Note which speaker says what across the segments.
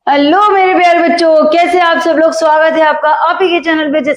Speaker 1: Hello मेरे प्यारे बच्चों, कैसे आप सब लोग। स्वागत है आपका आप ही के चैनल पे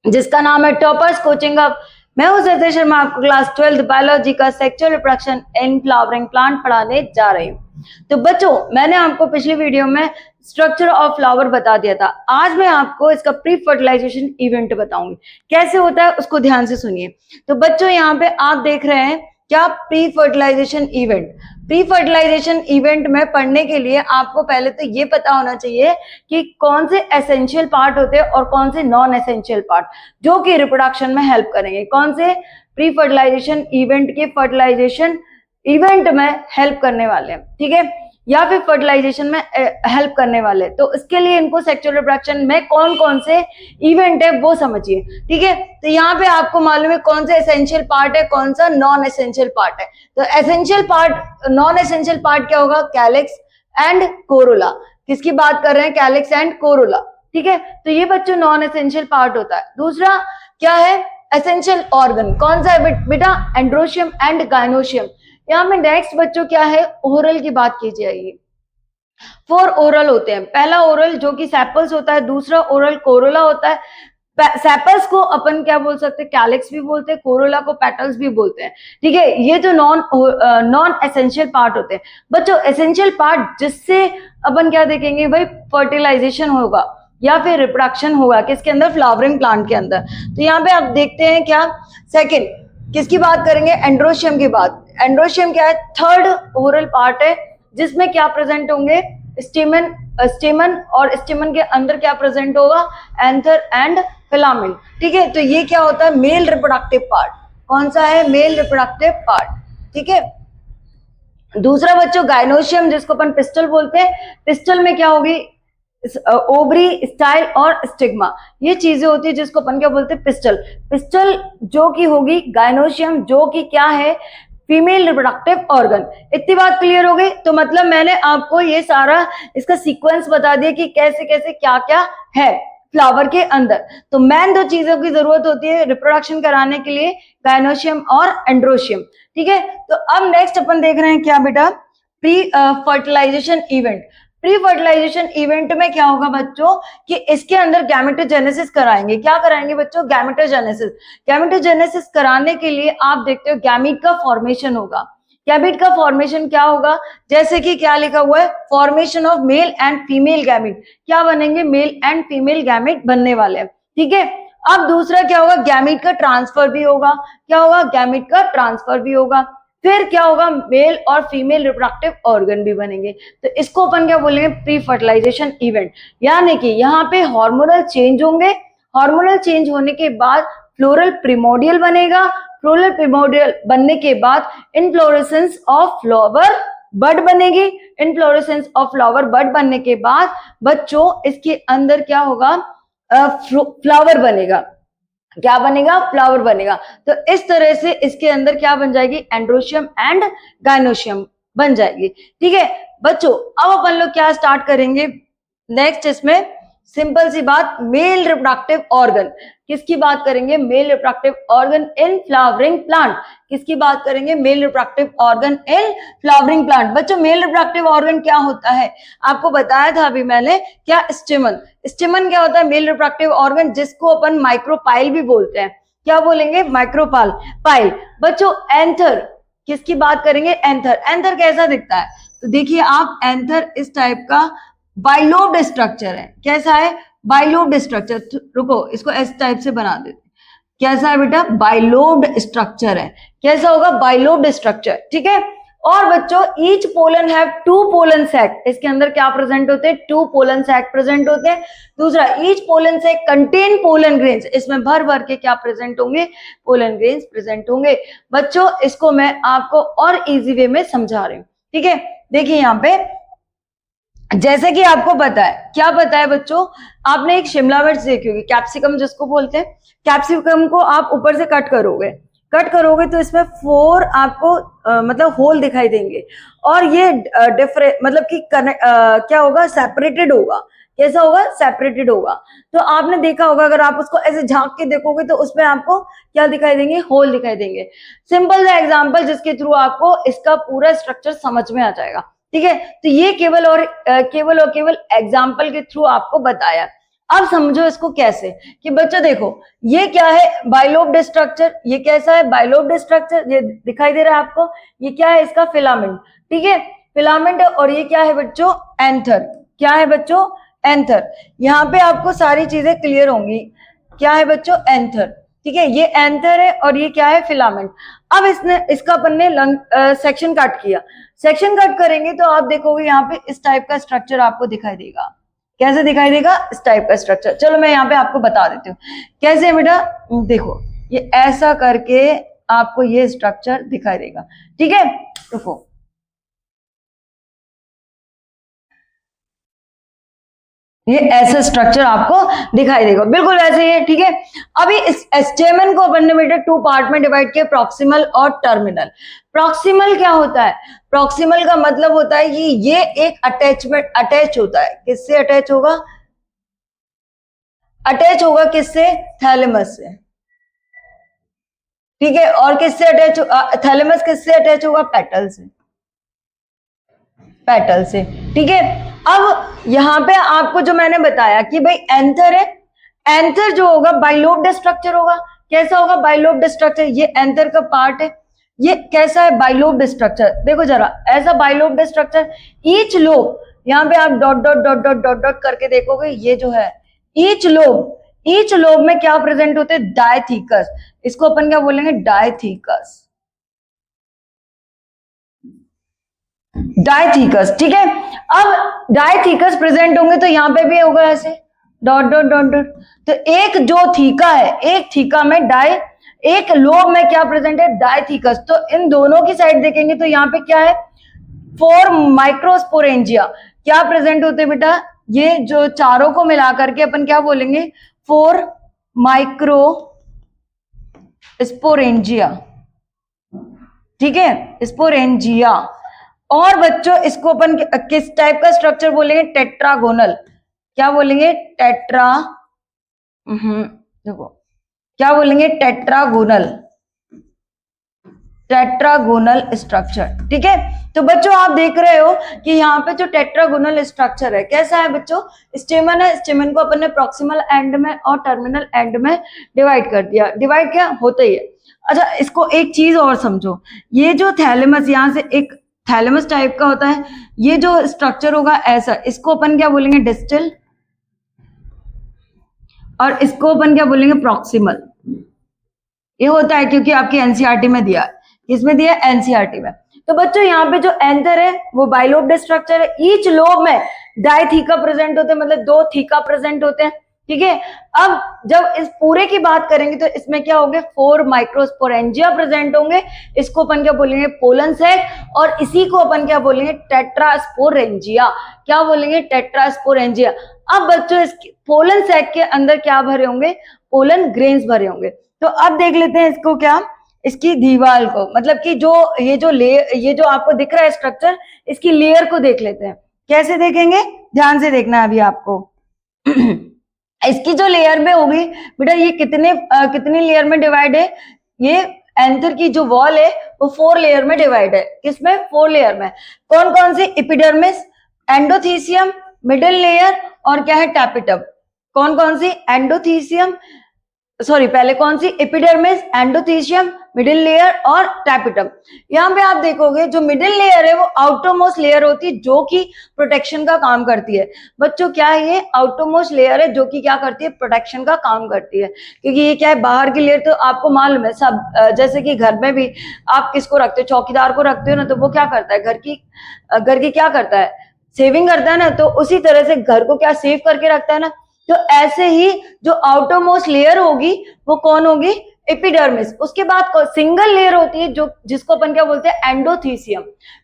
Speaker 1: जिसका नाम है टॉपर्स कोचिंग हब। मैं हूं सत्य शर्मा, आपको क्लास 12 बायोलॉजी का sexual reproduction in flowering plant पढ़ाने जा रही हूं। तो बच्चों, मैंने आपको पिछली वीडियो में स्ट्रक्चर ऑफ फ्लावर बता दिया था। आज मैं आपको इसका प्री फर्टिलाइजेशन इवेंट बताऊंगी, कैसे होता है उसको ध्यान से सुनिए। तो बच्चों, यहाँ पे आप देख रहे हैं क्या pre fertilization event. Pre fertilization event में पढ़ने के लिए आपको पहले तो ये पता होना चाहिए कि कौन से एसेंशियल पार्ट होते हैं और कौन से नॉन एसेंशियल पार्ट जो कि रिप्रोडक्शन में हेल्प करेंगे। कौन से प्री फर्टिलाइजेशन इवेंट के फर्टिलाइजेशन इवेंट में हेल्प करने वाले हैं, ठीक है, या फिर फर्टिलाइजेशन में हेल्प करने वाले। तो इसके लिए इनको सेक्सुअल रिप्रोडक्शन में कौन कौन से इवेंट है वो समझिए, ठीक है। तो यहाँ पे आपको मालूम है कौन सा एसेंशियल पार्ट है, कौन सा नॉन एसेंशियल पार्ट है। तो essential part, non essential part क्या होगा? Calyx and Corolla. किसकी बात कर रहे हैं? कैलिक्स एंड कोरोला, ठीक है। तो ये बच्चों नॉन एसेंशियल पार्ट होता है। दूसरा क्या है? Essential organ. कौन सा है बेटा? Androecium and gynoecium. यहाँ में नेक्स्ट बच्चों क्या है? ओरल की बात की जाएगी। 4 ओरल होते हैं। पहला ओरल जो कि सेपल्स होता है, दूसरा ओरल कोरोला होता है। सेपल्स को अपन क्या बोल सकते हैं? कैलिक्स भी बोलते हैं, कोरोला को पेटल्स भी बोलते हैं, ठीक है। ये जो नॉन एसेंशियल पार्ट होते हैं बच्चों। एसेंशियल पार्ट जिससे अपन क्या देखेंगे भाई? फर्टिलाइजेशन होगा या फिर रिप्रोडक्शन होगा किसके अंदर? फ्लावरिंग प्लांट के अंदर। तो यहाँ पे आप देखते हैं क्या? सेकेंड किसकी बात करेंगे? एंड्रोशियम की बात। एंड्रोशियम क्या है? थर्ड ओरल पार्ट है जिसमें क्या प्रेजेंट होंगे? स्टेमन और स्टेमन के अंदर क्या प्रेजेंट होगा? एंथर एंड फिलामेंट, ठीक है। तो ये क्या होता है? Male reproductive part. कौन सा है? मेल रिप्रोडक्टिव पार्ट, ठीक है। दूसरा बच्चों गाइनोशियम, जिसको अपन पिस्टल बोलते हैं। पिस्टल में क्या होगी? ओवरी, स्टाइल और स्टिग्मा, ये चीजें होती है जिसको अपन क्या बोलते हैं? पिस्टल। पिस्टल जो की होगी गाइनोशियम, जो कि क्या है? Female reproductive organ. इतनी बात क्लियर हो गई? तो मतलब मैंने आपको ये सारा इसका सीक्वेंस बता दिया कि कैसे कैसे क्या क्या है फ्लावर के अंदर। तो मेन 2 चीजों की जरूरत होती है रिप्रोडक्शन कराने के लिए, गाइनोशियम और एंड्रोशियम, ठीक है। तो अब नेक्स्ट अपन देख रहे हैं क्या बेटा? Pre fertilization event. Pre fertilization event में क्या होगा बच्चों कि इसके अंदर गैमेटोजेनेसिस कराएंगे। क्या कराएंगे बच्चों? गैमेटोजेनेसिस। गैमेटोजेनेसिस कराने के लिए आप देखते हो गैमीट का फॉर्मेशन होगा। गैमीट का फॉर्मेशन क्या होगा? जैसे कि क्या लिखा हुआ है? Formation of male and female gamete. क्या बनेंगे? मेल एंड फीमेल गैमीट बनने वाले हैं, ठीक है। अब दूसरा क्या होगा? गैमीट का ट्रांसफर भी होगा। क्या होगा? गैमीट का ट्रांसफर भी होगा। फिर क्या होगा? मेल और फीमेल रिप्रोडक्टिव ऑर्गन भी बनेंगे। तो इसको अपन क्या बोलेंगे? Pre fertilization event. यानी कि यहाँ पे हार्मोनल चेंज होंगे। हार्मोनल चेंज होने के बाद फ्लोरल प्रिमोडियल बनेगा। फ्लोरल प्रिमोडियल बनने के बाद इनफ्लोरेसेंस ऑफ फ्लावर बड बनेगी। इनफ्लोरेसेंस ऑफ फ्लावर बड बनने के बाद बच्चों इसके अंदर क्या होगा? फ्लावर बनेगा। क्या बनेगा? फ्लावर बनेगा। तो इस तरह से इसके अंदर क्या बन जाएगी? एंड्रोशियम एंड गाइनोशियम बन जाएगी, ठीक है बच्चों। अब अपन लोग क्या स्टार्ट करेंगे नेक्स्ट? इसमें सिंपल सी बात, मेल रिप्रोडक्टिव ऑर्गन। किसकी बात करेंगे? Male reproductive organ in flowering plant. किसकी बात करेंगे? Male reproductive organ in flowering plant. बच्चों मेल रिप्रोडक्टिव ऑर्गन क्या होता है? आपको बताया था अभी मैंने। क्या? स्टेमन। स्टेमन क्या होता है? मेल रिप्रोडक्टिव ऑर्गन, जिसको अपन माइक्रोपाइल भी बोलते हैं। क्या बोलेंगे? Micropyle pile. बच्चों एंथर, किसकी बात करेंगे? एंथर। एंथर कैसा दिखता है? तो देखिए आप, एंथर इस टाइप का बाइलोब्ड स्ट्रक्चर है। कैसा है? Bilobed structure. रुको, इसको इस टाइप से बना देते। कैसा है बेटा? बाइलोब्ड स्ट्रक्चर है। कैसा होगा? बाइलोब्ड स्ट्रक्चर, ठीक है। और बच्चों each pollen have 2 pollen sac. इसके अंदर क्या प्रेजेंट होते हैं? 2 पोलन सैक प्रेजेंट होते हैं। दूसरा, each pollen sac contain pollen grains. इसमें भर भर के क्या प्रेजेंट होंगे? पोलन ग्रेन्स प्रेजेंट होंगे। बच्चों इसको मैं आपको और इजी वे में समझा रही हूँ, ठीक है। देखिए यहाँ पे जैसे कि आपको पता है, क्या पता है बच्चों? आपने एक शिमला मिर्च देखी होगी, कैप्सिकम जिसको बोलते हैं। कैप्सिकम को आप ऊपर से कट करोगे तो इसमें 4 आपको मतलब होल दिखाई देंगे। और ये डिफरेंट मतलब कि क्या होगा? सेपरेटेड होगा। कैसा होगा? सेपरेटेड होगा। तो आपने देखा होगा, अगर आप उसको ऐसे झांक के देखोगे तो उसमें आपको क्या दिखाई देंगे? होल दिखाई देंगे। सिंपल सा एग्जांपल जिसके थ्रू आपको इसका पूरा स्ट्रक्चर समझ में आ जाएगा, ठीक है, तो ये केवल और केवल एग्जाम्पल के थ्रू आपको बताया। अब समझो इसको कैसे कि बच्चों देखो ये क्या है, बाइलोब्ड स्ट्रक्चर। ये कैसा है, बाइलोब्ड स्ट्रक्चर। ये दिखाई दे रहा है आपको, ये क्या है, इसका फिलामेंट। ठीक है, फिलामेंट। और ये क्या है बच्चों, एंथर। क्या है बच्चों, एंथर। यहाँ पे आपको सारी चीजें क्लियर होंगी। क्या है बच्चों, एंथर। ठीक है, ये एंथर है और ये क्या है, फिलामेंट। अब इसका अपन ने सेक्शन कट किया। सेक्शन कट करेंगे तो आप देखोगे यहाँ पे इस टाइप का स्ट्रक्चर आपको दिखाई देगा। कैसे दिखाई देगा, इस टाइप का स्ट्रक्चर। चलो मैं यहाँ पे आपको बता देती हूँ कैसे बेटा। देखो ये ऐसा करके आपको ये स्ट्रक्चर दिखाई देगा। ठीक है, रुको, ये ऐसा स्ट्रक्चर आपको दिखाई देगा, बिल्कुल वैसे ही है। ठीक है, अभी इस स्टेमन को अपन ने बेटा टू पार्ट में डिवाइड किया, प्रॉक्सिमल और टर्मिनल। प्रॉक्सिमल क्या होता है, प्रॉक्सिमल का मतलब होता है कि ये एक अटैचमेंट, अटैच होता है। किससे अटैच होगा, अटैच होगा किससे, थैलेमस से। ठीक है, और किससे अटैच, थैलेमस किससे अटैच होगा, पेटल से, पेटल से। ठीक है, अब यहां पे आपको जो मैंने बताया कि भाई एंथर है, एंथर जो होगा बाइलोब्ड स्ट्रक्चर होगा। कैसा होगा, बाइलोब्ड स्ट्रक्चर। ये एंथर का पार्ट है, ये कैसा है, बाइलोब्ड स्ट्रक्चर। देखो जरा, ऐसा बाइलोब्ड स्ट्रक्चर। ईच लोब, यहाँ पे आप dot dot dot dot dot dot करके देखोगे, ये जो है ईच लोब, ईच लोब में क्या प्रेजेंट होते हैं, डायथीकस। इसको अपन क्या बोलेंगे, डायथीकस, डायथीकस। ठीक है, अब डायथीकस प्रेजेंट होंगे तो यहां पे भी होगा ऐसे डॉट डॉट डॉट डॉट। तो एक जो थीका है, एक थीका में एक लोब में क्या प्रेजेंट है, डायथीकस। तो इन दोनों की साइड देखेंगे तो यहाँ पे क्या है, 4 माइक्रोस्पोरेंजिया क्या प्रेजेंट होते हैं बेटा, ये जो चारों को मिलाकर के अपन क्या बोलेंगे, 4 माइक्रोस्पोरेंजिया। ठीक है, स्पोरेंजिया। और बच्चों इसको अपन किस टाइप का स्ट्रक्चर बोलेंगे, टेट्रागोनल। क्या बोलेंगे, टेट्रा, देखो क्या बोलेंगे, टेट्रागोनल, टेट्रागोनल स्ट्रक्चर। ठीक है, तो बच्चों आप देख रहे हो कि यहाँ पे जो टेट्रागोनल स्ट्रक्चर है कैसा है बच्चों, स्टेमन है। स्टेमन को अपन ने प्रॉक्सिमल एंड में और टर्मिनल एंड में डिवाइड कर दिया। डिवाइड क्या होता ही है। अच्छा, इसको एक चीज और समझो, ये जो थैलेमस, यहाँ से एक थैलेमस टाइप का होता है, ये जो स्ट्रक्चर होगा ऐसा, इसको अपन क्या बोलेंगे, डिस्टल। और इसको अपन क्या बोलेंगे, प्रॉक्सिमल। ये होता है क्योंकि आपकी एनसीईआरटी में दिया है, किसमें दिया, एनसीईआरटी में। तो बच्चों यहाँ पे जो एंथर है वो बाइलोब्ड स्ट्रक्चर है। ईच लोब में डायथीका प्रेजेंट होते हैं, मतलब 2 थीका प्रेजेंट होते हैं। ठीक है, अब जब इस पूरे की बात करेंगे तो इसमें क्या होंगे, 4 माइक्रोस्पोरेंजिया प्रेजेंट होंगे। इसको अपन क्या बोलेंगे, पोलन सैक। और इसी को अपन क्या बोलेंगे, टेट्रास्पोरेंजिया। क्या बोलेंगे, टेट्रास्पोरेंजिया। अब बच्चों इस पोलन सैक के अंदर क्या भरे होंगे, पोलन ग्रेन्स भरे होंगे। तो अब देख लेते हैं इसको, क्या इसकी दीवार को, मतलब कि जो ये जो आपको दिख रहा है स्ट्रक्चर, इसकी लेयर को देख लेते हैं। कैसे देखेंगे, ध्यान से देखना है अभी आपको। इसकी जो लेयर में होगी बेटा, ये कितनी लेयर में डिवाइड है, ये एंथर की जो वॉल है वो 4 लेयर में डिवाइड है। किसमें, 4 लेयर में। कौन कौन सी, एपिडर्मिस, एंडोथीसियम, मिडिल लेयर और क्या है, टैपिटम। कौन कौन सी, एंडोथीसियम, सॉरी पहले कौन सी, एपिडर्मिस, एंडोथीसियम, मिडिल लेयर और टैपिटम। यहाँ पे आप देखोगे जो मिडिल लेयर है वो आउटरमोस्ट लेयर होती है जो कि प्रोटेक्शन का काम करती है। बच्चों क्या है, ये आउटरमोस्ट लेयर है जो कि क्या करती है, प्रोटेक्शन का काम करती है। क्योंकि ये क्या है, बाहर की लेयर तो आपको मालूम है सब, जैसे कि घर में भी आप किसको रखते हो, चौकीदार को रखते हो ना, तो वो क्या करता है, घर की क्या करता है, सेविंग करता है ना। तो उसी तरह से घर को क्या सेव करके रखता है ना। तो ऐसे ही जो आउटरमोस्ट लेयर होगी वो कौन होगी, एपिडर्मिस। उसके बाद सिंगल लेयर होती है जो जिसको अपन क्या बोलते हैं, एंडोथीसियम।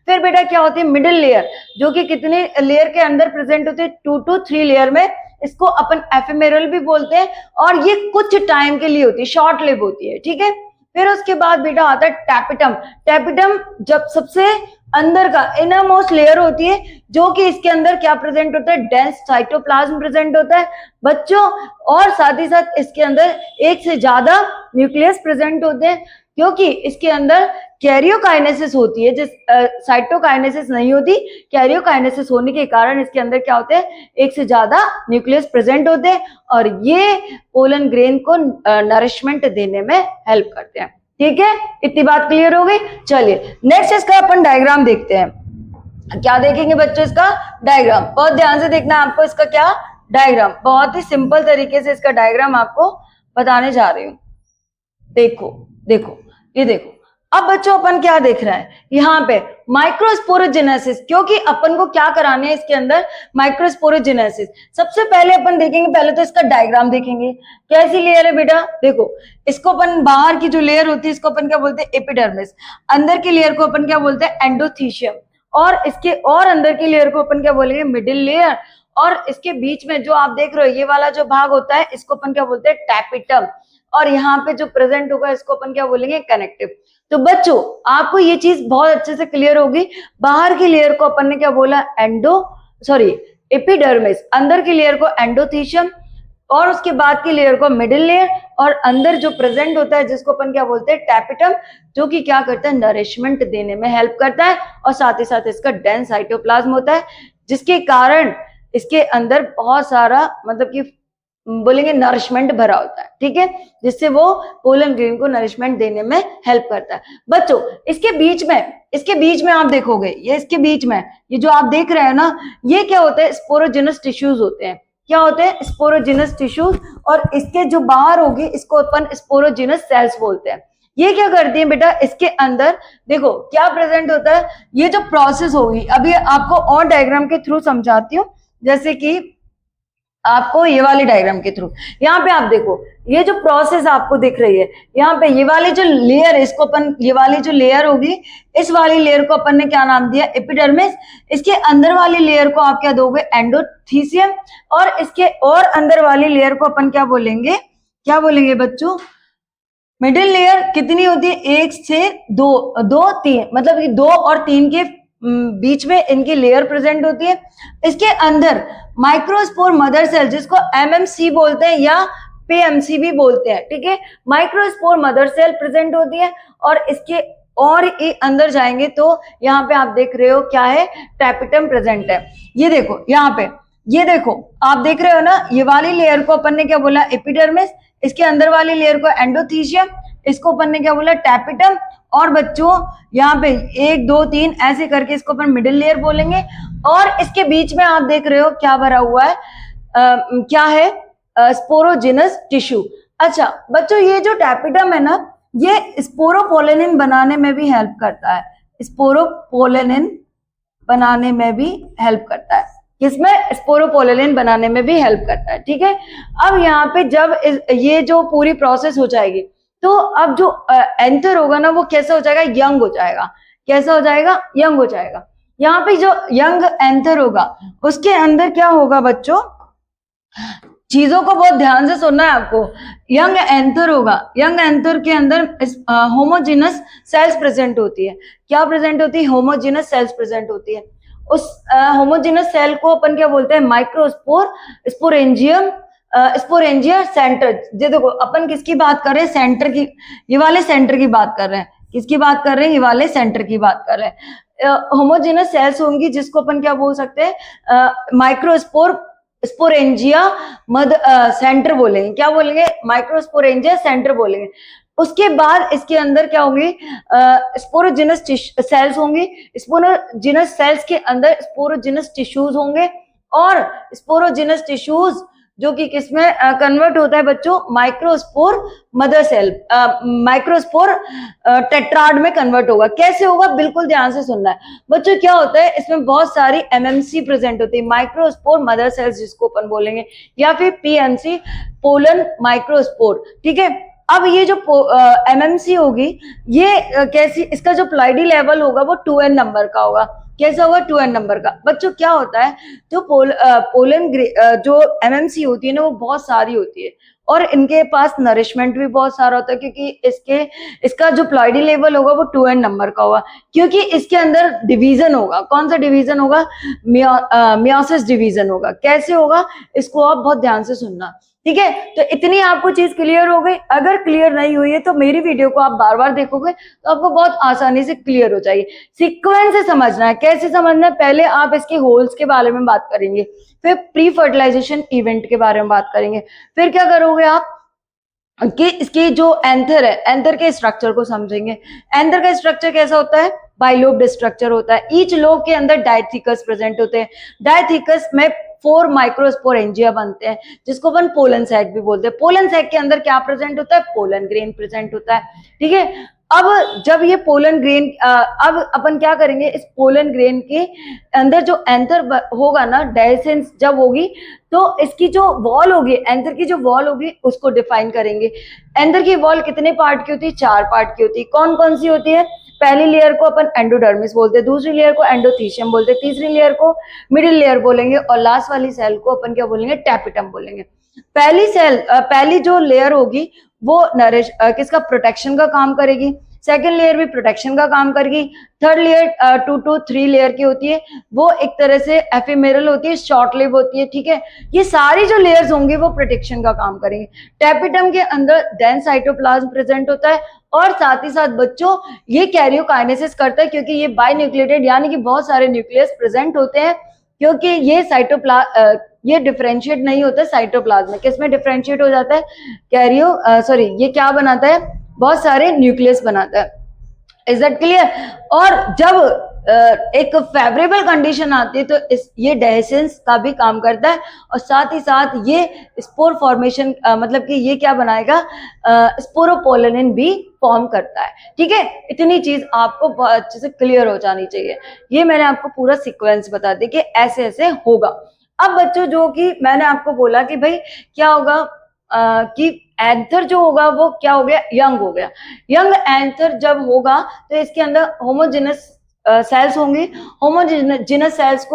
Speaker 1: फिर बेटा क्या होती है, मिडिल लेयर, जो कि कितने लेयर के अंदर प्रेजेंट होती है, 2 to 3 लेयर में। इसको अपन एफेमेरल भी बोलते हैं और ये कुछ टाइम के लिए होती है, शॉर्ट लिव होती है। ठीक है, फिर उसके बाद बेटा आता है टैपिटम। टैपिटम जब सबसे अंदर का इनर मोस्ट लेयर होती है, जो कि इसके अंदर क्या प्रेजेंट होता है, डेंस साइटोप्लाज्म प्रेजेंट होता है बच्चों। और साथ ही साथ इसके अंदर एक से ज्यादा न्यूक्लियस प्रेजेंट होते हैं। क्योंकि इसके अंदर कैरियोकाइनेसिस होती है, जिस साइटोकाइनेसिस नहीं होती, कैरियोकाइनेसिस होने के कारण इसके अंदर क्या होते हैं, एक से ज्यादा न्यूक्लियस प्रेजेंट होते हैं और ये पोलन ग्रेन को नरिशमेंट देने में हेल्प करते हैं। ठीक है, इतनी बात क्लियर हो गई। चलिए नेक्स्ट इसका अपन डायग्राम देखते हैं। क्या देखेंगे बच्चों, इसका डायग्राम बहुत ध्यान से देखना है आपको। इसका क्या डायग्राम, बहुत ही सिंपल तरीके से इसका डायग्राम आपको बताने जा रही हूं। देखो देखो ये देखो। अब बच्चों अपन क्या देख रहे हैं यहाँ पे, माइक्रोस्पोरोजेनेसिस, क्योंकि अपन को क्या कराने है इसके अंदर, माइक्रोस्पोरोजेनेसिस। सबसे पहले अपन देखेंगे, पहले तो इसका डायग्राम देखेंगे। कैसी लेयर है बेटा, देखो इसको अपन, बाहर की जो लेयर होती है इसको अपन क्या बोलते हैं, एपिडर्मिस। अंदर की लेयर को अपन क्या बोलते हैं, एंडोथीशियम। और इसके और अंदर की लेयर को अपन क्या बोलेंगे, मिडिल लेयर। और इसके बीच में जो आप देख रहे हो ये वाला जो भाग होता है इसको अपन क्या बोलते हैं, टैपिटम। और यहाँ पे जो प्रेजेंट होगा इसको अपन क्या बोलेंगे, कनेक्टिव। तो बच्चों आपको ये चीज बहुत अच्छे से क्लियर होगी। बाहर की लेयर को अपन ने क्या बोला, एपिडर्मिस। अंदर की लेयर को एंडोथीशियम और उसके बाद की लेयर को मिडिल लेयर। और अंदर जो प्रेजेंट होता है जिसको अपन क्या बोलते हैं, टैपिटम, जो कि क्या करता है, नरिशमेंट देने में हेल्प करता है। और साथ ही साथ इसका डेंस साइटोप्लाज्म होता है, जिसके कारण इसके अंदर बहुत सारा मतलब कि बोलेंगे नरिशमेंट भरा होता है। ठीक है, जिससे वो पोलन ग्रेन को नरिशमेंट देने में हेल्प करता है। बच्चों इसके बीच में आप देखोगे, ये इसके बीच में ये जो आप देख रहे हैं ना, ये क्या होते हैं, स्पोरोजिनस टिश्यूज होते हैं। क्या होते हैं, स्पोरोजिनस टिश्यूज। और इसके जो बाहर होगी इसको अपन स्पोरोजिनस सेल्स बोलते हैं। ये क्या करती है बेटा, इसके अंदर देखो क्या प्रेजेंट होता है, ये जो प्रोसेस होगी, अभी आपको और डायग्राम के थ्रू समझाती हूँ। जैसे कि आपको ये वाली डायग्राम के थ्रू, यहाँ पे आप देखो ये जो प्रोसेस आपको दिख रही है, यहाँ पे ये वाली जो लेयर है इसको अपन, ये वाली जो लेयर होगी इस वाली लेयर को अपन ने क्या नाम दिया, एपिडर्मिस। इसके अंदर वाली लेयर को आप क्या दोगे, एंडोथीसियम। और इसके और अंदर वाली लेयर को अपन क्या बोलेंगे बच्चों, मिडिल लेयर। कितनी होती है, 1 से 2 3, मतलब कि 2 और 3 के बीच में इनकी लेयर प्रेजेंट होती है। इसके अंदर माइक्रोस्पोर मदर सेल, जिसको एमएमसी बोलते हैं या पीएमसी भी बोलते हैं। ठीक है, माइक्रोस्पोर मदर सेल प्रेजेंट होती है। और इसके और अंदर जाएंगे तो यहाँ पे आप देख रहे हो क्या है, टैपिटम प्रेजेंट है। ये देखो यहाँ पे, ये देखो आप देख रहे हो ना, ये वाली लेयर को अपन ने क्या बोला, एपिडर्मिस। इसके अंदर वाली लेयर को एंडोथीशियम, इसको अपन ने क्या बोला, टैपिटम। और बच्चों यहाँ पे 1 2 3 ऐसे करके इसको अपन मिडिल लेयर बोलेंगे। और इसके बीच में आप देख रहे हो क्या भरा हुआ है, क्या है, स्पोरोजिनस टिश्यू। अच्छा बच्चों ये जो टैपिटम है ना, ये स्पोरोपोलेनिन बनाने में भी हेल्प करता है। स्पोरोपोलेनिन बनाने में भी हेल्प करता है। किसमें, स्पोरोपोलेनिन बनाने में भी हेल्प करता है। ठीक है, अब यहाँ पे जब ये जो पूरी प्रोसेस हो जाएगी तो अब जो एंथर होगा ना वो कैसा हो जाएगा, यंग हो जाएगा। कैसा हो जाएगा, यंग हो जाएगा। यहाँ पे जो यंग एंथर होगा उसके अंदर क्या होगा बच्चों, चीजों को बहुत ध्यान से सुनना है आपको। यंग एंथर होगा, यंग एंथर के अंदर होमोजेनस सेल्स प्रेजेंट होती है। क्या प्रेजेंट होती है, होमोजेनस सेल्स प्रेजेंट होती है। उस होमोजेनस सेल को अपन क्या बोलते हैं, माइक्रोस्पोर, स्पोरेंजियम, स्पोरेंजिया सेंटर। देखो अपन किसकी बात कर रहे हैं, सेंटर की, ये वाले सेंटर की बात कर रहे हैं। किसकी बात कर रहे हैं, ये वाले सेंटर की बात कर रहे हैं। होमोजेनस सेल्स होंगी जिसको अपन क्या बोल सकते हैं, माइक्रोस्पोर, स्पोरेंजिया सेंटर बोलेंगे। क्या बोलेंगे, माइक्रोस्पोरेंजिया सेंटर बोलेंगे। उसके बाद इसके अंदर क्या होंगी, स्पोरोजिनस सेल्स होंगी। स्पोरोजिनस सेल्स के अंदर स्पोरोजिनस टिश्यूज होंगे। और स्पोरोजिनस टिश्यूज जो कि किसमें कन्वर्ट होता है बच्चों, microspore mother cell, microspore tetrad में कन्वर्ट होगा। कैसे होगा, बिल्कुल ध्यान से सुनना है बच्चों। क्या होता है, इसमें बहुत सारी एमएमसी प्रेजेंट होती है, माइक्रोस्पोर मदर सेल्स जिसको अपन बोलेंगे, या फिर पीएमसी, पोलन माइक्रोस्पोर। ठीक है, अब ये जो एमएमसी होगी ये कैसी, इसका जो प्लाइडी लेवल होगा वो 2n नंबर का होगा। कैसा होगा, 2n नंबर का। बच्चों क्या होता है, जो पोलन जो एमएमसी होती है ना वो बहुत सारी होती है। और इनके पास नरिशमेंट भी बहुत सारा होता है, क्योंकि इसका जो प्लॉइडी लेवल होगा वो 2n नंबर का होगा, क्योंकि इसके अंदर डिवीजन होगा। कौन सा डिवीजन होगा? मियोसिस डिवीजन होगा। कैसे होगा इसको आप बहुत ध्यान से सुनना, ठीक है। तो इतनी आपको चीज क्लियर हो गई। अगर क्लियर नहीं हुई है तो मेरी वीडियो को आप बार बार देखोगे तो आपको बहुत आसानी से क्लियर हो जाएगी। सीक्वेंस से समझना है। कैसे समझना है? पहले आप इसके होल्स के बारे में बात करेंगे, फिर प्री फर्टिलाइजेशन इवेंट के बारे में बात करेंगे, फिर क्या करोगे आप कि इसकी जो एंथर है, एंथर के स्ट्रक्चर को समझेंगे। एंथर का स्ट्रक्चर कैसा होता है? बाइलोब्ड स्ट्रक्चर होता है। ईच लोब के अंदर डायथीकस प्रेजेंट होते हैं। डायथीकस में 4 माइक्रोस्पोरेंजिया बनते हैं, जिसको अपन पोलन सैक भी बोलते हैं। पोलन सैक के अंदर क्या प्रेजेंट होता है? पोलन ग्रेन प्रेजेंट होता है, ठीक है। अब जब ये पोलन ग्रेन, अब अपन क्या करेंगे, इस पोलन ग्रेन के अंदर जो एंथर होगा ना, डेhiscence जब होगी तो इसकी जो वॉल होगी, एंथर की जो वॉल होगी उसको डिफाइन करेंगे। एंथर की वॉल कितने पार्ट की होती है? 4 पार्ट की होती है। कौन कौन सी होती है? पहली लेयर को अपन एंडोडर्मिस बोलते हैं, दूसरी लेयर को एंडोथीशियम बोलते हैं, तीसरी लेयर को मिडिल लेयर बोलेंगे, और लास्ट वाली सेल को अपन क्या बोलेंगे? टैपिटम बोलेंगे। पहली जो लेयर होगी वो किसका? प्रोटेक्शन का काम करेगी। सेकेंड लेयर भी प्रोटेक्शन का काम करेगी। थर्ड लेयर 2 to 3 लेयर की होती है, वो एक तरह से एफिमेरल होती है, शॉर्ट लिव होती है, ठीक है। ये सारी जो लेयर्स होंगी वो प्रोटेक्शन का काम करेंगे। टैपिटम के अंदर डेंस साइटोप्लाज्म प्रेजेंट होता है, और साथ ही साथ बच्चों ये कैरियोकाइनेसिस करता है, क्योंकि ये बाइन्यूक्लिएटेड यानी कि बहुत सारे न्यूक्लियस प्रेजेंट होते हैं, क्योंकि ये ये डिफरेंशिएट नहीं होता साइटोप्लाज्म में। किसमें डिफरेंशिएट हो जाता है? ये क्या बनाता है? बहुत सारे न्यूक्लियस बनाता है। Is that clear? और जब एक फेवरेबल कंडीशन आती है तो ये डेhiscence का भी काम करता है, और साथ ही साथ ये स्पोर फॉर्मेशन, मतलब कि ये क्या बनाएगा? स्पोरोपोलिन भी फॉर्म करता है, ठीक है। इतनी चीज आपको बहुत अच्छे से क्लियर हो जानी चाहिए। ये मैंने आपको पूरा सीक्वेंस बता दिया कि ऐसे ऐसे होगा। अब बच्चों, जो कि मैंने आपको बोला कि भाई क्या होगा, कि एंथर जो होगा वो क्या हो गया? यंग हो गया। यंग एंथर जब होगा तो इसके अंदर होमोजेनस सेल्स होंगी। होमोजेनस सेल्स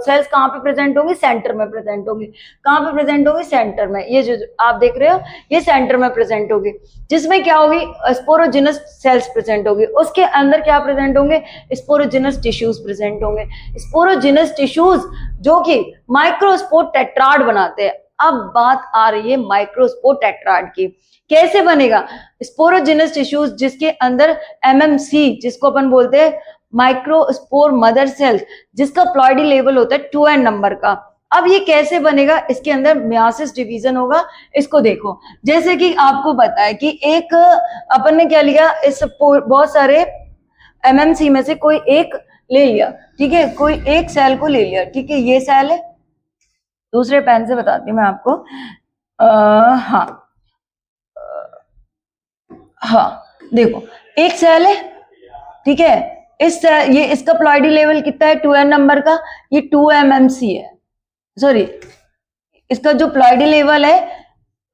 Speaker 1: सेल्स कहाँ पे प्रेजेंट होंगी? सेंटर में प्रेजेंट होंगी। कहाँ पे प्रेजेंट होगी? सेंटर में। ये जो आप देख रहे हो ये सेंटर में प्रेजेंट होगी, जिसमें क्या होगी? स्पोरोजिनस सेल्स प्रेजेंट होगी। उसके अंदर क्या प्रेजेंट होंगे? स्पोरोजिनस टिश्यूज प्रेजेंट होंगे। स्पोरोजिनस टिश्यूज जो कि माइक्रोस्पोर टेट्राड बनाते हैं। अब बात आ रही है माइक्रोस्पोर टेट्राड की। कैसे बनेगा? स्पोरोजिनस टिश्यूज जिसके अंदर MMC, जिसको अपन बोलते हैं माइक्रोस्पोर मदर सेल्स, जिसका प्लॉइडी लेवल होता है 2n नंबर का। अब ये कैसे बनेगा? इसके अंदर मियोसिस डिवीजन होगा। इसको देखो, जैसे कि आपको पता है कि एक अपन ने क्या लिया, इस बहुत सारे MMC में से कोई एक ले लिया, ठीक है। कोई एक सेल को ले लिया, ठीक है। ये सेल है, दूसरे पेन से बताती हूँ मैं आपको। हाँ देखो, एक सेल है, ठीक है। ये इसका प्लॉइडी लेवल कितना है? 2n नंबर का। ये 2 MMC है, सॉरी, इसका जो प्लॉइडी लेवल है,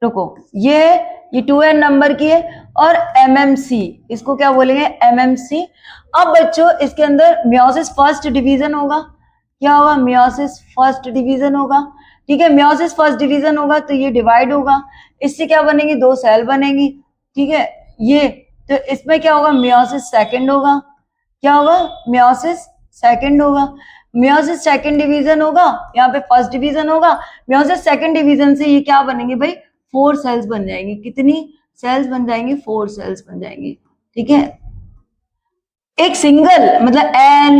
Speaker 1: रुको, ये 2n नंबर की है, और MMC, इसको क्या बोलेंगे? MMC। अब बच्चों इसके अंदर मियोसिस फर्स्ट डिवीजन होगा। क्या होगा? मियोसिस फर्स्ट डिवीजन होगा, ठीक है। मियोसिस फर्स्ट डिवीजन होगा तो ये डिवाइड होगा, इससे क्या बनेंगी? 2 सेल बनेंगी, ठीक है। ये तो इसमें क्या होगा? मियोसिस सेकंड होगा। क्या होगा? मियोसिस सेकंड होगा। मियोसिस सेकंड डिवीजन होगा, यहाँ पे फर्स्ट डिवीजन होगा। मियोसिस सेकंड डिवीजन से ये क्या बनेंगे भाई? 4 सेल्स बन जाएंगी। कितनी सेल्स बन जाएंगी? 4 सेल्स बन जाएंगी, ठीक है। एक सिंगल मतलब n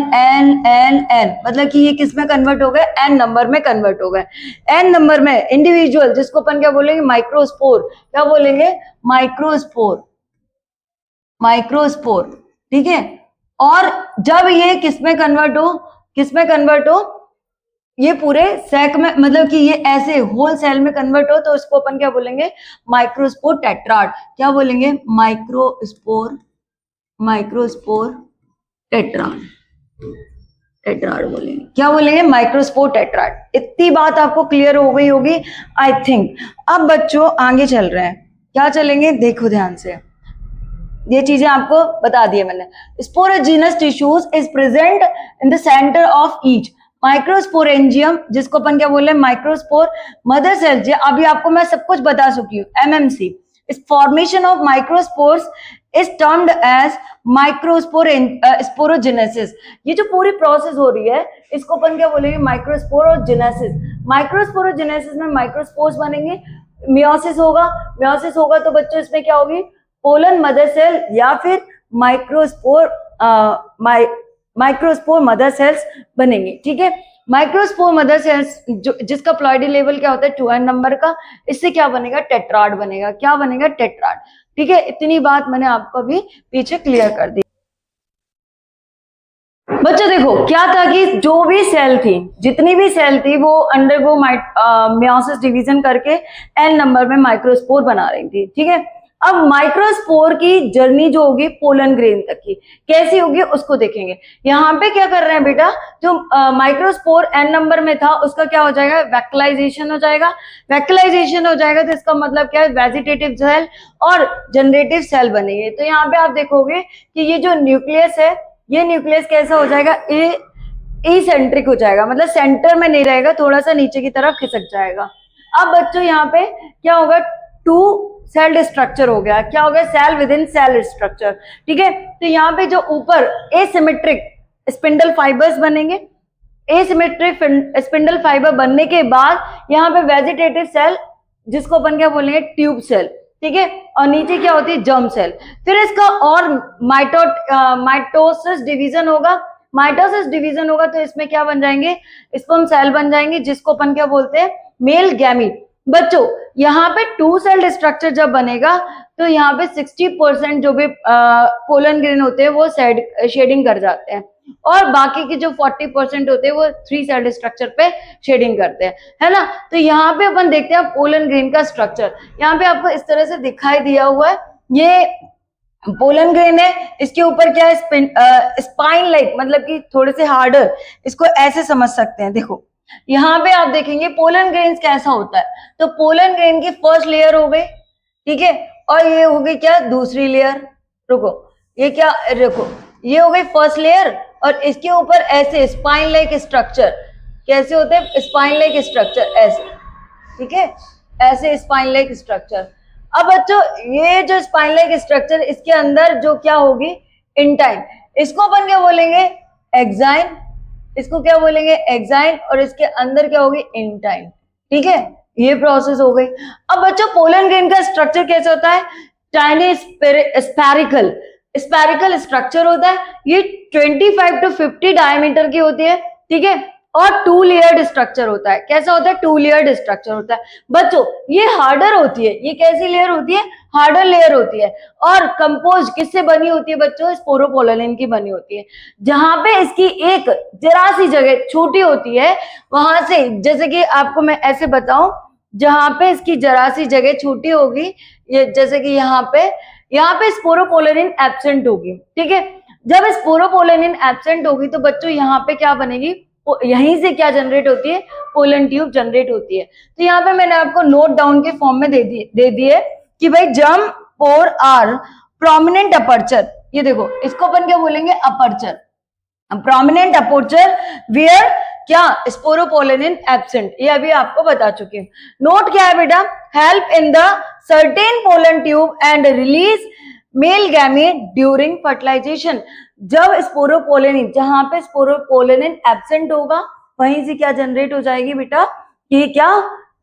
Speaker 1: मतलब कि ये किस में कन्वर्ट हो गए? n नंबर में कन्वर्ट हो गए। n नंबर में इंडिविजुअल, जिसको अपन क्या बोलेंगे? माइक्रोस्पोर। क्या बोलेंगे? माइक्रोस्पोर, माइक्रोस्पोर, ठीक है। और जब ये किस में कन्वर्ट हो? किस में कन्वर्ट हो? ये पूरे सैक में, मतलब कि ये ऐसे होल सेल में कन्वर्ट हो तो इसको अपन क्या बोलेंगे? Microspore tetrad. क्या बोलेंगे? माइक्रोस्पोर, माइक्रोस्पोर टेट्राड, टेट्राड बोलेंगे। क्या बोलेंगे? Microspore tetrad. इतनी बात आपको क्लियर हो गई होगी आई थिंक। अब बच्चों आगे चल रहे हैं, क्या चलेंगे? देखो ध्यान से, ये चीजें आपको बता दी है मैंने। Sporogenous tissues is present in the centre of each. Microsporangium जिसको अपन क्या बोल रहे हैं माइक्रोस्पोर, मदर सेल्स, अभी आपको मैं सब कुछ बता चुकी हूँ, एमएमसी, इस formation of microspores is termed as sporogenesis. ये जो पूरी प्रोसेस हो रही है इसको अपन क्या बोलेंगे माइक्रोस्पोरोजेनेसिस। माइक्रोस्पोरोजेनेसिस में माइक्रोस्पोर्स बनेंगे, मियोसिस होगा, मियोसिस होगा तो बच्चों इसमें क्या होगी, पोलन मदर सेल या फिर माइक्रोस्पोर माइक्रोस्पोर मदर सेल्स बनेंगे। ठीक है, माइक्रोस्पोर मदर सेल्स जो जिसका प्लॉइडी लेवल क्या होता है 2n नंबर का, इससे क्या बनेगा, टेट्राड बनेगा। क्या बनेगा, टेट्राड। ठीक है, इतनी बात मैंने आपको अभी पीछे क्लियर कर दी। बच्चों देखो क्या था कि जो भी सेल थी, जितनी भी सेल थी वो अंडरगो मियोसिस डिवीजन करके n नंबर में माइक्रोस्पोर बना रही थी। ठीक है, अब माइक्रोस्पोर की जर्नी जो होगी पोलन ग्रेन तक की कैसी होगी उसको देखेंगे। यहाँ पे क्या कर रहे हैं बेटा, जो माइक्रोस्पोर n नंबर में था उसका क्या हो जाएगा, वैक्युलाइजेशन हो जाएगा। वैक्युलाइजेशन हो जाएगा तो इसका मतलब क्या है, वेजिटेटिव सेल और जनरेटिव सेल बनेंगे। तो यहाँ पे आप देखोगे कि ये जो न्यूक्लियस है, ये न्यूक्लियस कैसा हो जाएगा, एसेंट्रिक हो जाएगा, मतलब सेंटर में नहीं रहेगा, थोड़ा सा नीचे की तरफ खिसक जाएगा। अब बच्चों यहाँ पे क्या होगा, टू सेल्ड स्ट्रक्चर हो गया। क्या हो गया, cell within cell structure. ठीक है, तो यहाँ पे जो ऊपर एसिमेट्रिक स्पिंडल फाइबर्स बनेंगे, एसिमेट्रिक स्पिंडल फाइबर बनने के बाद यहाँ पे वेजिटेटिव सेल जिसको अपन क्या बोलेंगे, ट्यूब सेल। ठीक है, और नीचे क्या होती है, जर्म सेल। फिर इसका और माइटोसिस डिवीजन होगा। माइटोसिस डिवीजन होगा तो इसमें क्या बन जाएंगे, स्पर्म सेल बन जाएंगे जिसको अपन क्या बोलते हैं, मेल गैमीट। बच्चों यहाँ पे टू सेल्ड स्ट्रक्चर जब बनेगा तो यहाँ पे 60% जो भी पोलन ग्रेन होते हैं वो शेडिंग कर जाते हैं, और बाकी के जो 40% होते हैं वो थ्री सेल्ड स्ट्रक्चर पे शेडिंग करते हैं, है ना। तो यहाँ पे अपन देखते हैं पोलन ग्रेन का स्ट्रक्चर। यहाँ पे आपको इस तरह से दिखाई दिया हुआ है, ये पोलन ग्रेन है, इसके ऊपर क्या है, स्पाइन लाइक, मतलब कि थोड़े से हार्डर, इसको ऐसे समझ सकते हैं। देखो यहाँ पे आप देखेंगे पोलन ग्रेन कैसा होता है, तो पोलन ग्रेन की फर्स्ट लेयर हो गई, ठीक है, और ये हो गई क्या, दूसरी लेयर। रुको, ये क्या, रुको, ये हो गई फर्स्ट लेयर, और इसके ऊपर ऐसे स्पाइन लाइक स्ट्रक्चर, कैसे होते हैं, स्पाइन लाइक स्ट्रक्चर ऐसे, ठीक है, ऐसे स्पाइन लाइक स्ट्रक्चर। अब बच्चों ये जो स्पाइन लाइक स्ट्रक्चर, इसके अंदर जो क्या होगी, इंटाइन, इसको अपन क्या बोलेंगे, एक्साइन, इसको क्या बोलेंगे, एक्साइन, और इसके अंदर क्या होगी, इंटाइन। ठीक है, ये प्रोसेस हो गई। अब बच्चों पोलन ग्रेन का स्ट्रक्चर कैसे होता है, टाइनी स्पेरिकल स्पेरिकल स्ट्रक्चर होता है। ये 25 to 50 डायमीटर की होती है। ठीक है, और टू लेयर्ड स्ट्रक्चर होता है। कैसा होता है, टू लेयर्ड स्ट्रक्चर होता है। बच्चों ये हार्डर होती है, ये कैसी लेयर होती है, हार्डर लेयर होती है, और कंपोज किससे बनी होती है बच्चों, स्पोरोपोलिन की बनी होती है। जहां पे इसकी एक जरा सी जगह छोटी होती है, वहां से, जैसे कि आपको मैं ऐसे बताऊं, जहां पे इसकी जरा सी जगह छोटी होगी, ये जैसे कि यहाँ पे स्पोरोपोलिन एब्सेंट होगी। ठीक है, जब स्पोरोपोलिन एब्सेंट होगी तो बच्चों यहाँ पे क्या बनेगी, यहीं से क्या जनरेट होती है, पोलन ट्यूब जनरेट होती है। तो यहाँ पे मैंने आपको नोट डाउन के फॉर्म में दे दिए कि भाई germ pore are prominent aperture. ये देखो, इसको अपन क्या बोलेंगे, अपर्चर, प्रोमिनेंट अपर्चर वेयर क्या, स्पोरोपोलिन एब्सेंट। ये अभी आपको बता चुकी हूँ। नोट क्या है बेटा, help in the certain pollen tube and release male gamete during fertilization. जब स्पोरोपोलिन, जहां पे स्पोरोपोलिन एब्सेंट होगा वहीं से क्या जनरेट हो जाएगी बेटा, ये क्या,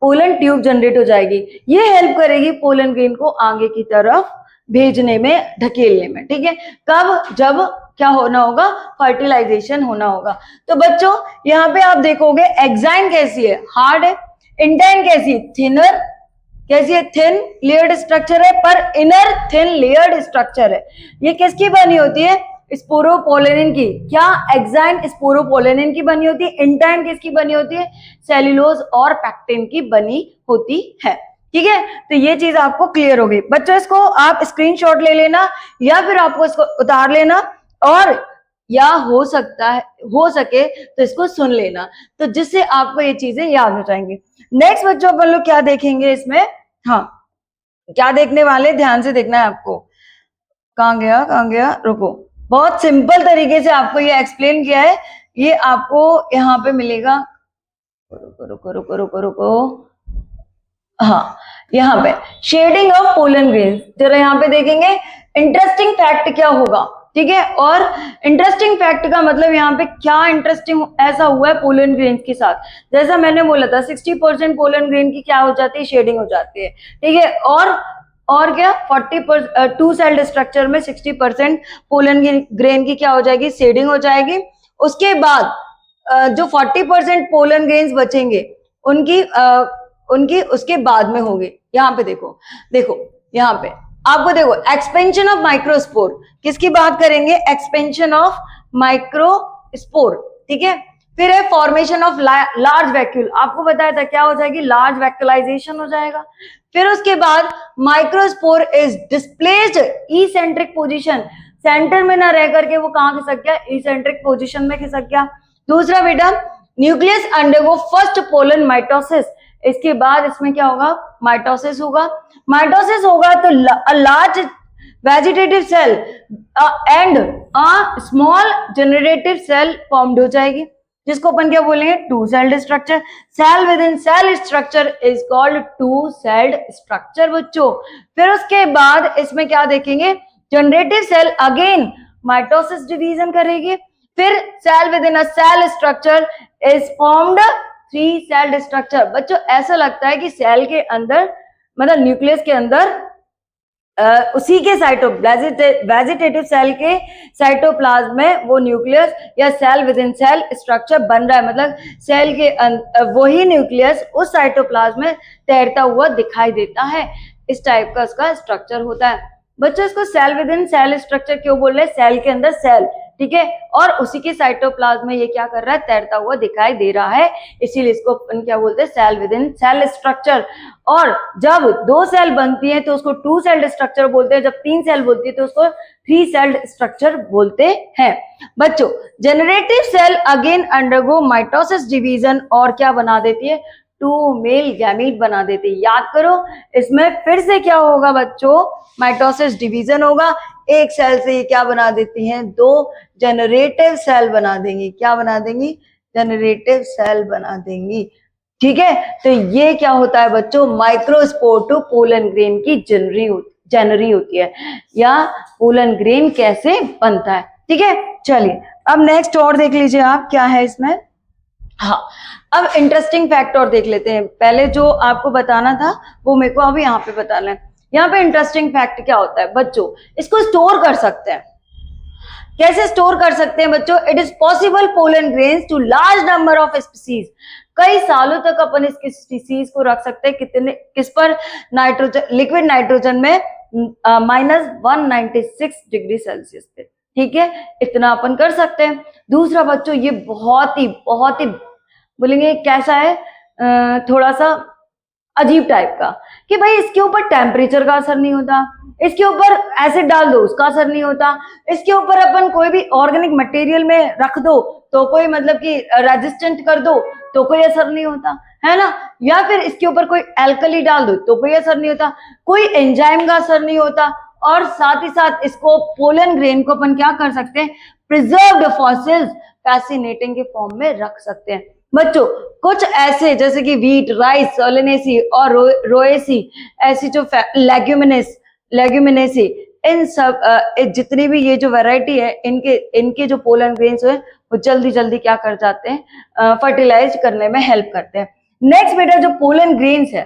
Speaker 1: पोलन ट्यूब जनरेट हो जाएगी। ये हेल्प करेगी पोलन ग्रेन को आगे की तरफ भेजने में, ढकेलने में। ठीक है, कब, जब क्या होना होगा, फर्टिलाइजेशन होना होगा। तो बच्चों यहाँ पे आप देखोगे एक्साइन कैसी है, हार्ड है, इंटाइन कैसी, थिनर, कैसी है, थिन लेयर्ड स्ट्रक्चर है, पर इनर थिन लेयर्ड स्ट्रक्चर है। ये किसकी बनी होती है, स्पोरोपोलिन की। क्या, एक्साइन स्पोरोपोलिन की बनी होती है, इंटाइन किसकी बनी होती है, सेल्यूलोज और पैक्टिन की बनी होती है। ठीक है, तो ये चीज आपको क्लियर होगी। बच्चों इसको आप स्क्रीनशॉट ले लेना, या फिर आपको इसको उतार लेना, और या हो सके तो इसको सुन लेना, तो जिससे आपको ये चीजें याद हो जाएंगी। नेक्स्ट बच्चों अपन लोग क्या देखेंगे इसमें, हाँ क्या देखने वाले, ध्यान से देखना है आपको। कहाँ गया, रुको, बहुत सिंपल तरीके से आपको ये एक्सप्लेन किया है, ये आपको यहाँ पे मिलेगा, रुको, हाँ, यहाँ पे शेडिंग ऑफ पोलन ग्रेन्स। जरा यहाँ पे देखेंगे इंटरेस्टिंग फैक्ट क्या होगा, ठीक है। और इंटरेस्टिंग फैक्ट का मतलब यहाँ पे क्या इंटरेस्टिंग ऐसा हुआ है पोलन ग्रेन्स के साथ। जैसा मैंने बोला था 60% पोलन ग्रेन की क्या हो जाती है, शेडिंग हो जाती है, ठीक है। और क्या 40% टू सेल्ड स्ट्रक्चर में 60% पोलन ग्रेन की क्या हो जाएगी, शेडिंग हो जाएगी। उसके बाद जो 40% पोलन ग्रेन्स बचेंगे उनकी उसके बाद में होंगे। यहाँ पे देखो यहाँ पे आपको देखो एक्सपेंशन ऑफ माइक्रोस्पोर, किसकी बात करेंगे, एक्सपेंशन ऑफ माइक्रोस्पोर, ठीक है। फिर है फॉर्मेशन ऑफ लार्ज वैक्यूल, आपको बताया था क्या हो जाएगी, लार्ज वैक्यूलाइजेशन हो जाएगा। फिर उसके बाद microspore is displaced eccentric position, centre में ना रह करके वो कहां खिसक गया, इसेंट्रिक पोजीशन में खिसक गया। दूसरा बेटा nucleus undergo first pollen mitosis, इसके बाद इसमें क्या होगा, माइटोसिस होगा। माइटोसिस होगा तो large vegetative cell and a small generative cell formed हो जाएगी, जिसको अपन क्या बोलेंगे, two celled structure. Cell within cell structure is called two celled structure बच्चों। फिर उसके बाद इसमें क्या देखेंगे, generative cell again mitosis division करेगी। फिर cell within a cell structure is formed three celled structure. बच्चों ऐसा लगता है कि सेल के अंदर मतलब न्यूक्लियस के अंदर उसी के वेजिटेटिव सेल के साइटोप्लाज्म में वो न्यूक्लियस या cell within cell structure बन रहा है, मतलब सेल के वही न्यूक्लियस उस साइटोप्लाज्म में तैरता हुआ दिखाई देता है। इस टाइप का उसका स्ट्रक्चर होता है। बच्चों इसको cell within cell structure क्यों बोल रहे हैं, सेल के अंदर सेल, ठीक है, और उसी के साइटोप्लाज्म में ये क्या कर रहा है, तैरता हुआ दिखाई दे रहा है, इसीलिए इसको अपन क्या बोलते हैं, cell within cell structure. और जब दो सेल बनती है तो उसको टू सेल्ड स्ट्रक्चर बोलते हैं, जब तीन सेल बोलती है तो उसको थ्री सेल्ड स्ट्रक्चर बोलते हैं। बच्चों generative cell again undergo mitosis division और क्या बना देती है, टू मेल गैमीट बना देते हैं। याद करो इसमें फिर से क्या होगा बच्चों, माइटोसिस डिवीजन होगा। एक सेल से ये क्या बना देती हैं, दो जनरेटिव सेल बना देंगी। क्या बना देंगी, जनरेटिव सेल बना देंगी, ठीक है। तो ये क्या होता है बच्चों, माइक्रोस्पोर टू पोलन ग्रेन की जनरी होती है, या पोलन ग्रेन कैसे बनता है, ठीक है। चलिए अब नेक्स्ट और देख लीजिए आप क्या है इसमें। हाँ, अब इंटरेस्टिंग फैक्ट और देख लेते हैं। पहले जो आपको बताना था वो मेरे को अभी यहाँ पे बताना है। यहाँ पे इंटरेस्टिंग फैक्ट क्या होता है बच्चों, इसको स्टोर कर सकते हैं। कैसे स्टोर कर सकते हैं बच्चों, it is possible pollen grains to large number of species, कई सालों तक अपन इस स्पीसीज को रख सकते हैं। कितने, किस पर, नाइट्रोजन, लिक्विड नाइट्रोजन में -196 डिग्री सेल्सियस पे, ठीक है, इतना अपन कर सकते हैं। दूसरा बच्चों ये बहुत ही बोलेंगे कैसा है, थोड़ा सा अजीब टाइप का, कि भाई इसके ऊपर टेम्परेचर का असर नहीं होता, इसके ऊपर एसिड डाल दो उसका असर नहीं होता, इसके ऊपर अपन कोई भी ऑर्गेनिक मटेरियल में रख दो तो कोई मतलब कि रेजिस्टेंट कर दो तो कोई असर नहीं होता है ना, या फिर इसके ऊपर कोई एल्कली डाल दो तो कोई असर नहीं होता, कोई एंजाइम का असर नहीं होता। और साथ ही साथ इसको पोलन ग्रेन को अपन क्या कर सकते हैं, प्रिजर्व्ड फॉसिल्स फैसिनेटिंग के फॉर्म में रख सकते हैं। बच्चों कुछ ऐसे जैसे कि वीट, राइस, सोलेनेसी और रोएसी, ऐसी जो लेग्यूमिनेसी, इन सब जितनी भी ये जो वैरायटी है इनके जो पोलन ग्रेन्स है वो जल्दी क्या कर जाते हैं, फर्टिलाइज करने में हेल्प करते हैं। नेक्स्ट बेटा जो पोलन ग्रेन्स है,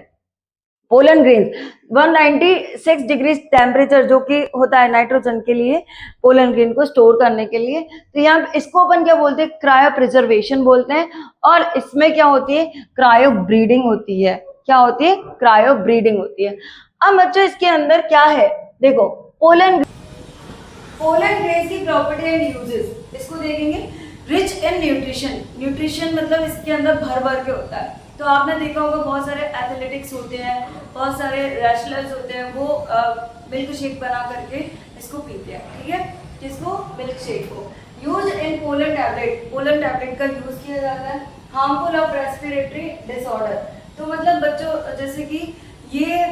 Speaker 1: पोलन ग्रेन्स 196 डिग्री टेम्परेचर जो कि होता है नाइट्रोजन के लिए, पोलन ग्रेन को स्टोर करने के लिए, तो यहाँ इसको अपन क्या बोलते हैं, क्रायो प्रिजर्वेशन बोलते हैं। और इसमें क्या होती है, क्रायो ब्रीडिंग होती है। क्या होती है, क्रायो ब्रीडिंग होती है। अब बच्चों इसके अंदर क्या है, देखो पोलन ग्रेन्स की प्रॉपर्टी एंड यूजेस, इसको देखेंगे। रिच इन न्यूट्रिशन मतलब इसके अंदर भर के होता है। तो आपने देखा होगा बहुत सारे एथलेटिक्स होते हैं, बहुत सारे रेसलर्स होते हैं, वो मिल्क शेक बना करके इसको पीते हैं, ठीक है, जिसको मिल्क शेक को यूज इन पोलन टैबलेट का यूज किया जाता है हार्मफुल ऑफ रेस्पिरेटरी डिसऑर्डर। तो मतलब बच्चों जैसे कि ये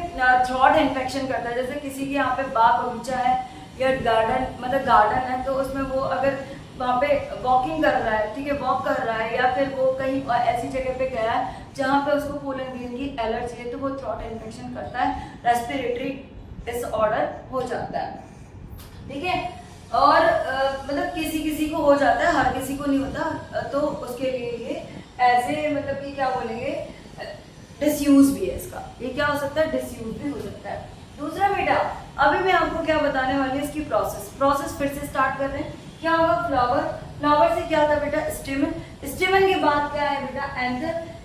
Speaker 1: थ्रोट इन्फेक्शन करता है, जैसे किसी के यहाँ पे बाग बगीचा है या गार्डन है तो उसमें वो अगर वहाँ पे वॉकिंग कर रहा है, ठीक है, वॉक कर रहा है, या फिर वो कहीं ऐसी जगह पे गया है जहाँ पे उसको पोलन ग्रेन की एलर्जी है, तो वो थ्रोट इन्फेक्शन करता है, रेस्पिरेटरी डिसऑर्डर हो जाता है, ठीक है। और मतलब किसी किसी को हो जाता है, हर किसी को नहीं होता, तो उसके लिए ये ऐसे मतलब कि क्या बोलेंगे, डिसयूज भी है इसका, ये क्या हो सकता है, डिसयूज भी हो सकता है। दूसरा बेटा, अभी मैं आपको क्या बताने वाली हूँ, इसकी प्रोसेस फिर से स्टार्ट कर रहे हैं। क्या होगा, फ्लावर से क्या था बेटा, स्टेमन के बाद क्या है बेटा,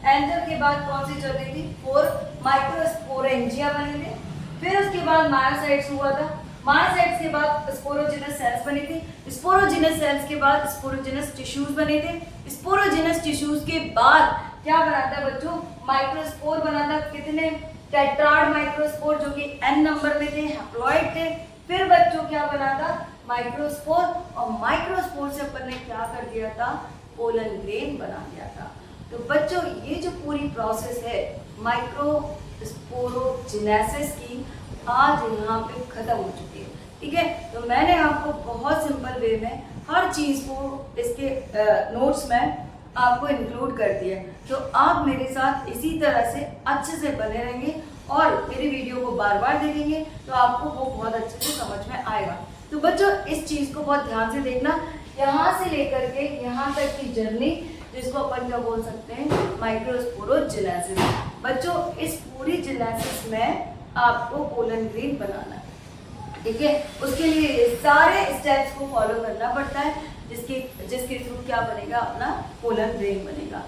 Speaker 1: एंथर के बाद कौन सी चल रही थी, 4 माइक्रोस्पोरेंजिया बने थे। फिर उसके बाद मायोसाइट्स हुआ था, मायोसाइट्स के बाद स्पोरोजिनस सेल्स बने थे, स्पोरोजिनस सेल्स के बाद स्पोरोजिनस टिश्यूज बने थे, स्पोरोजिनस टिश्यूज के बाद क्या बना था बच्चों, माइक्रोस्पोर बना था, कितने, टेट्राड माइक्रोस्पोर जो कि n नंबर में थे, हैप्लॉइड थे। फिर बच्चों क्या बना था, माइक्रोस्पोर, और माइक्रोस्पोर से अपन ने क्या कर दिया था, पोलन ग्रेन बना दिया था। तो बच्चों ये जो पूरी प्रोसेस है माइक्रोस्पोरोजिनेसिस की, आज यहाँ पे खत्म हो चुकी है, ठीक है। तो मैंने आपको बहुत सिंपल वे में हर चीज को इसके नोट्स में आपको इंक्लूड कर दिया, तो आप मेरे साथ इसी तरह से अच्छे से बने रहेंगे और मेरी वीडियो को बार बार देखेंगे, तो आपको वो बहुत अच्छे से समझ में आएगा। तो बच्चों इस चीज को बहुत ध्यान से देखना, यहाँ से लेकर के यहाँ तक की जर्नी, जिसको अपन क्या बोल सकते हैं, माइक्रोस्पोरोजिनेसिस। बच्चों इस पूरी जिनेसिस में आपको पोलन ग्रेन बनाना है, ठीक है। उसके लिए सारे स्टेप्स को फॉलो करना पड़ता है, जिसके थ्रू क्या बनेगा, अपना पोलन ग्रेन बनेगा।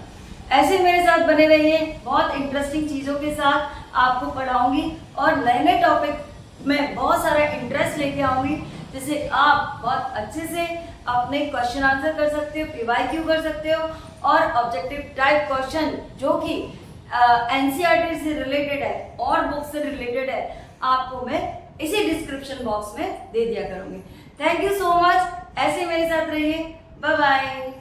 Speaker 1: ऐसे मेरे साथ बने रहिए, बहुत इंटरेस्टिंग चीज़ों के साथ आपको पढ़ाऊंगी और नए नए टॉपिक में बहुत सारा इंटरेस्ट लेके आऊंगी, जिससे आप बहुत अच्छे से अपने क्वेश्चन आंसर कर सकते हो, PYQ कर सकते हो, और ऑब्जेक्टिव टाइप क्वेश्चन जो कि NCERT से रिलेटेड है और बुक से रिलेटेड है, आपको मैं इसी डिस्क्रिप्शन बॉक्स में दे दिया करूंगी। थैंक यू सो मच, ऐसे मेरे साथ रहिए, बाय बाय।